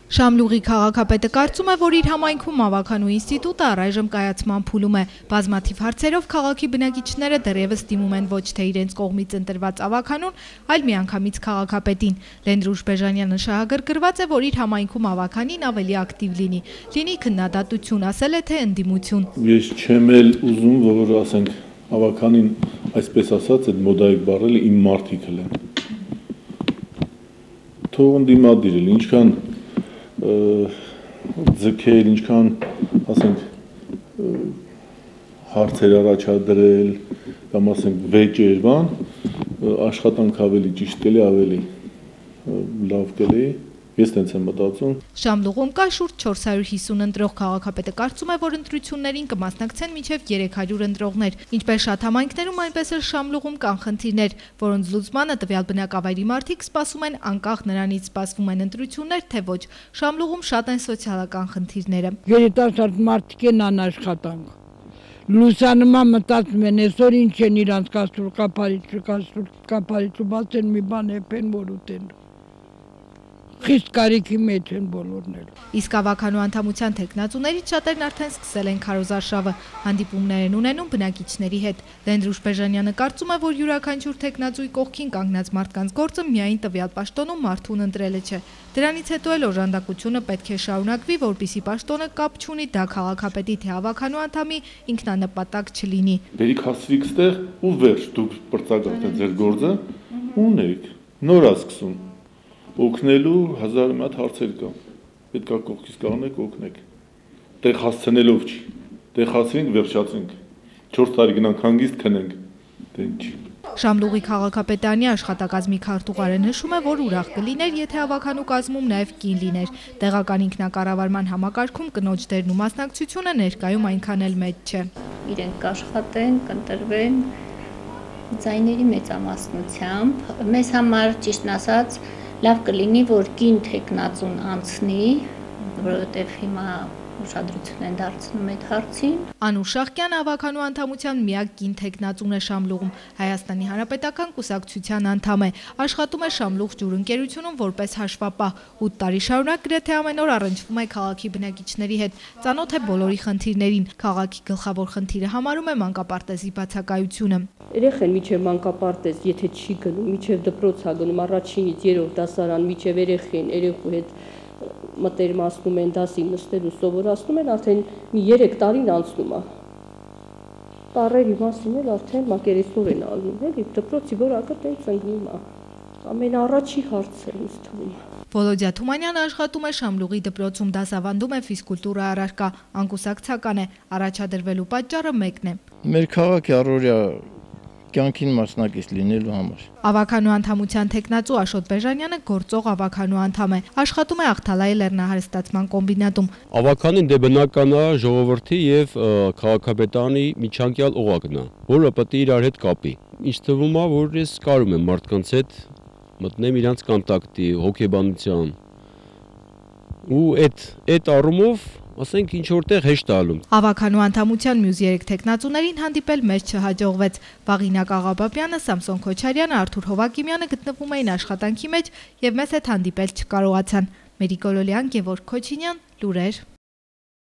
Շամլուղի քաղաքապետը կարծում է, որ իր համայնքում ավականու ինստիտուտը առայժմ կայացման փուլում է։ Բազմաթիվ հարցերով քաղաքի բնակիչները դեռևս դիմում են ոչ թե իրենց կողմից ընտրված ավականուն, այլ միանգամից քաղաքապետին։ Լենրուժ Բեժանյանը շահագրգռված է, որ իր համայնքում ավականին ավելի ակտիվ լինի քննադատություն, ասել է թե ընդդիմություն։ Ես չեմ էլ ուզում, որ ասենք ավականին, այսպես ասած, այդ մոդայիկ բառերը իմ մարդիկ են։ Թող ընդդիմադիր էլ, ինչքան ձգել, ինչքան, ասենք, հարցեր առաջադրել, կամ ասենք վեճեր, բան, աշխատանք ավելի ճիշտ կլի, ավելի լավ կլի, ես տենց եմ մտածում։ Շամլուղում կա շուրջ 450 ընտրող, քաղաքապետը կարծում է, որ ընտրություններին կմասնակցեն մինչև 300 ընտրողներ։ Ինչպես շատ համայնքներում, այնպես էլ Շամլուղում կան խնդիրներ, որոնց լուծմանը տվյալ բնակավայրի մարդիկ սպասում են անկախ նրանից սպասվում են ընտրություններ, թե ոչ։ Շամլուղում շատ են սոցիալական խնդիրները։ Երիտասարդ մարդիկ են անաշխատանք։ Լուսանման մտածում են, այսօր ինչ են իրանց կաստրուլ, կապարիչ ու բաց են մի բան էպեն, որ ուտեն։ Խիստ կարիքի մեջ են բոլորն էլ։ Իսկ ավականու անդամության թեկնածուներից շատերն արդեն սկսել են քարոզարշավը, հանդիպումներ են ունենում բնակիչների հետ։ Լենրուժ Բեժանյանը կարծում է, որ յուրաքանչյուր թեկնածուի կողքին կանգնած մարդկանց գործը միայն տվյալ պաշտոնում մարդուն ընտրելը չէ։ Դրանից հետո էլ օժանդակությունը պետք է շարունակվի, որպեսզի պաշտոնը կապ չունի դա քաղաքապետի թե ավականու անդամի ինքնանպատակ չլինի։ Բերիք հասվիք ստեղ ու վերջ, դուք պրծագաղ ձեր գործը ունեք, նոր ասկսում։ Օգնելու 1000 մատ հարցեր կա, պետք է կողքից կանեք, օգնեք, տեղ հասցնելով չի, տեղ հասցնենք, վերջացնենք, 4 տարի գնանք հանգիստ քնենք, դեն չի։ Շամլուղի քաղաքապետարանի աշխատակազմի քարտուղարը նշում է, որ ուրախ կլիներ, եթե ավականու կազմում նաև կին լիներ։ Տեղական ինքնակառավարման համակարգում կնոջ դերն ու մասնակցությունը ներկայում այնքան էլ մեծ չէ։ Իրենք կաշխատեն, կընտրվեն ձայների մեծամասնությամբ, մեզ համար ճիշտն ասած լավ կլինի, որ կին թեկնածուն անցնի, որովհետև հիմա ուշադրություն են դարձնում այդ հարցին։ Անուշ Շահկյանը ավականու անդամության միակ կին թեկնածուն է Շամլուղում, Հայաստանի Հանրապետական կուսակցության անդամ է, աշխատում է Շամլուղ ջուրընկերությունում որպես հաշվապահ, 8 տարի շարունակ գրեթե ամեն օր առնչվում է քաղաքի բնակիչների հետ, ծանոթ է բոլորի խնդիրներին, քաղաքի գլխավոր խնդիրը համարում է մանկապարտեզի բացակայությունը։ Երեխեն միջև մանկապարտեզ, եթե չի գնում, միջև դպրոց է գնում, առաջինից երրորդ դասարան, միջև երեխու հետ մտերմացնում են, դասի նստել ու սովորացնում են, արդեն մի 3 տարին անցնում է։ Տարերի մասին էլ արդեն մակերեսոր են ալնում, էլի դպրոցի որակը տենց ընկնում է։ Ամենաառաջի հարցը ինձ թվում է։ Վոլոդյա Թումանյանը աշխատում է Շամլուղի դպրոցում, դասավանդում է ֆիզկուլտուրա առարկա, անկուսակցական է, առաջադրվելու պատճառը մեկն է։ Մեր քաղաքի առօրյա կյանքին մասնակից լինելու համար։ Ավականու անդամության թեկնածու Աշոտ Բեժանյանը գործող ավականու անդամ է, աշխատում է Աղթալայի լեռնահարստացման կոմբինատում։ Ավականին դե բնական է ժողովրդի եւ քաղաքապետարանի միջանկյալ օղակն է, որը պետք է իրար հետ կապի։ Ինչ թվում է, որ ես կարում եմ մարդկանց հետ մտնեմ իրանց կոնտակտի, հոգեբանության։ Ու այդ առումով ասենք ինչ որտեղ հեշտ ալում։ Ավականու անդամության մյուս 3 թեկնածուներին հանդիպել մեզ չհաջողվեց։ Վաղինակ Աղաբաբյանը, Սամսոն Քոչարյանը, Արթուր Հովակիմյանը գտնվում էին աշխատանքի մեջ եւ մեզ հետ հանդիպել չկարողացան։ Մերիկ Գոլոլյան, Գևորգ Քոչինյան, լուրեր։